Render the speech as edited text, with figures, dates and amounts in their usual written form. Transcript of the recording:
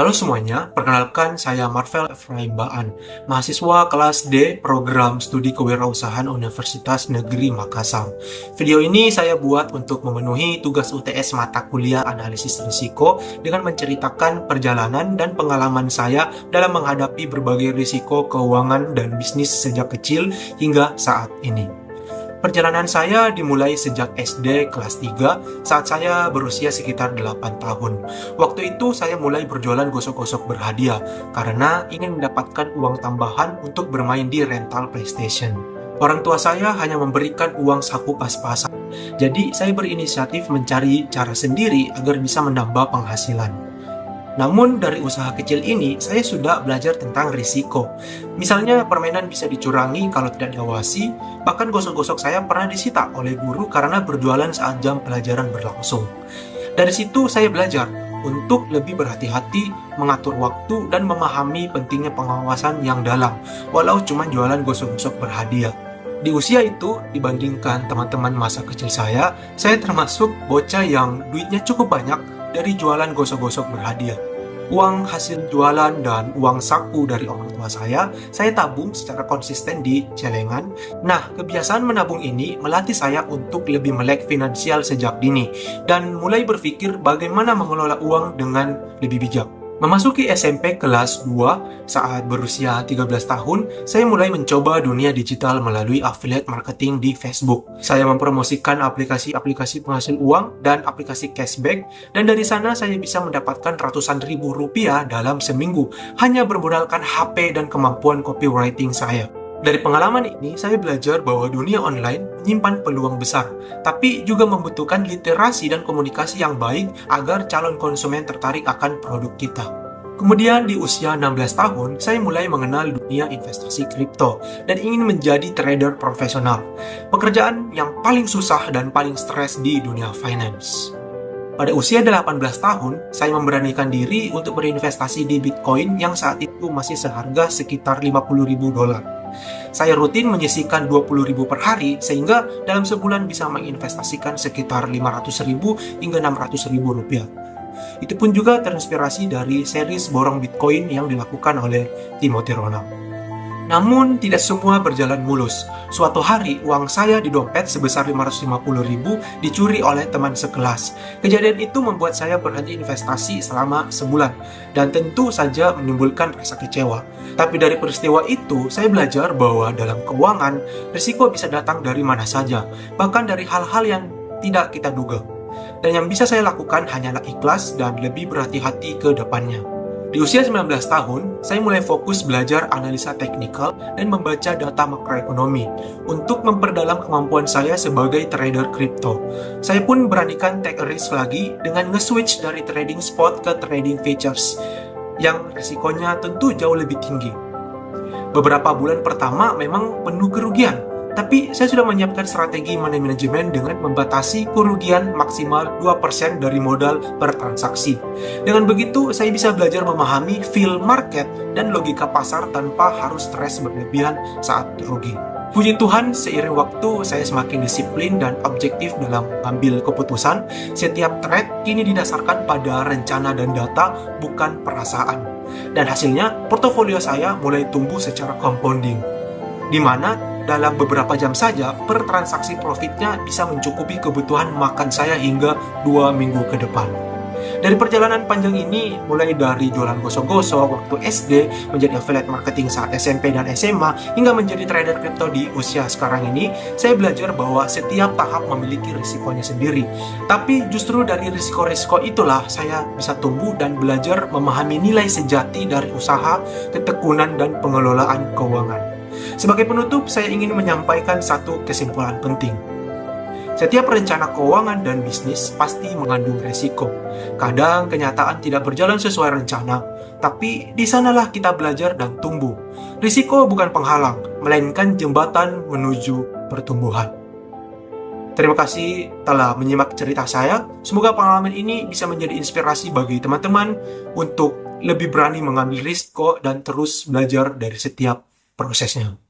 Halo semuanya, perkenalkan saya Marvel Efraim Baan, mahasiswa kelas D Program Studi Kewirausahaan Universitas Negeri Makassar. Video ini saya buat untuk memenuhi tugas UTS mata kuliah analisis risiko dengan menceritakan perjalanan dan pengalaman saya dalam menghadapi berbagai risiko keuangan dan bisnis sejak kecil hingga saat ini. Perjalanan saya dimulai sejak SD kelas 3 saat saya berusia sekitar 8 tahun. Waktu itu saya mulai berjualan gosok-gosok berhadiah karena ingin mendapatkan uang tambahan untuk bermain di rental PlayStation. Orang tua saya hanya memberikan uang saku pas-pasan. Jadi saya berinisiatif mencari cara sendiri agar bisa menambah penghasilan. Namun dari usaha kecil ini, saya sudah belajar tentang risiko. Misalnya permainan bisa dicurangi kalau tidak diawasi, bahkan gosok-gosok saya pernah disita oleh guru karena berjualan saat jam pelajaran berlangsung. Dari situ saya belajar untuk lebih berhati-hati, mengatur waktu, dan memahami pentingnya pengawasan yang dalam, walau cuma jualan gosok-gosok berhadiah. Di usia itu, dibandingkan teman-teman masa kecil saya termasuk bocah yang duitnya cukup banyak dari jualan gosok-gosok berhadiah. Uang hasil jualan dan uang saku dari orang tua saya tabung secara konsisten di celengan. Nah, kebiasaan menabung ini melatih saya untuk lebih melek finansial sejak dini dan mulai berpikir bagaimana mengelola uang dengan lebih bijak. Memasuki SMP kelas 2 saat berusia 13 tahun, saya mulai mencoba dunia digital melalui affiliate marketing di Facebook. Saya mempromosikan aplikasi-aplikasi penghasil uang dan aplikasi cashback, dan dari sana saya bisa mendapatkan ratusan ribu rupiah dalam seminggu, hanya bermodalkan HP dan kemampuan copywriting saya. Dari pengalaman ini, saya belajar bahwa dunia online menyimpan peluang besar, tapi juga membutuhkan literasi dan komunikasi yang baik agar calon konsumen tertarik akan produk kita. Kemudian di usia 16 tahun, saya mulai mengenal dunia investasi kripto dan ingin menjadi trader profesional. Pekerjaan yang paling susah dan paling stres di dunia finance. Pada usia 18 tahun, saya memberanikan diri untuk berinvestasi di Bitcoin yang saat itu masih seharga sekitar $50.000. Saya rutin menyisihkan 20.000 per hari sehingga dalam sebulan bisa menginvestasikan sekitar 500.000 hingga 600.000 rupiah. Itu pun juga terinspirasi dari series borong Bitcoin yang dilakukan oleh Timothy Ronald. Namun tidak semua berjalan mulus. Suatu hari uang saya di dompet sebesar 550.000 dicuri oleh teman sekelas. Kejadian itu membuat saya berhenti investasi selama sebulan dan tentu saja menimbulkan rasa kecewa. Tapi dari peristiwa itu saya belajar bahwa dalam keuangan risiko bisa datang dari mana saja, bahkan dari hal-hal yang tidak kita duga. Dan yang bisa saya lakukan hanyalah ikhlas dan lebih berhati-hati ke depannya. Di usia 19 tahun, saya mulai fokus belajar analisa teknikal dan membaca data makroekonomi untuk memperdalam kemampuan saya sebagai trader kripto. Saya pun beranikan take a risk lagi dengan nge-switch dari trading spot ke trading futures, yang resikonya tentu jauh lebih tinggi. Beberapa bulan pertama memang penuh kerugian, tapi saya sudah menyiapkan strategi money management dengan membatasi kerugian maksimal 2% dari modal per transaksi. Dengan begitu, saya bisa belajar memahami feel market dan logika pasar tanpa harus stres berlebihan saat rugi. Puji Tuhan, seiring waktu saya semakin disiplin dan objektif dalam mengambil keputusan. Setiap trade kini didasarkan pada rencana dan data, bukan perasaan. Dan hasilnya, portofolio saya mulai tumbuh secara compounding, di mana dalam beberapa jam saja per transaksi profitnya bisa mencukupi kebutuhan makan saya hingga 2 minggu ke depan. Dari perjalanan panjang ini, mulai dari jualan gosok-gosok waktu SD, menjadi affiliate marketing saat SMP dan SMA, hingga menjadi trader kripto di usia sekarang ini, saya belajar bahwa setiap tahap memiliki risikonya sendiri. Tapi justru dari risiko-risiko itulah saya bisa tumbuh dan belajar memahami nilai sejati dari usaha, ketekunan, dan pengelolaan keuangan. Sebagai penutup, saya ingin menyampaikan satu kesimpulan penting. Setiap rencana keuangan dan bisnis pasti mengandung resiko. Kadang kenyataan tidak berjalan sesuai rencana, tapi di sanalah kita belajar dan tumbuh. Risiko bukan penghalang, melainkan jembatan menuju pertumbuhan. Terima kasih telah menyimak cerita saya. Semoga pengalaman ini bisa menjadi inspirasi bagi teman-teman untuk lebih berani mengambil risiko dan terus belajar dari setiap prosesnya.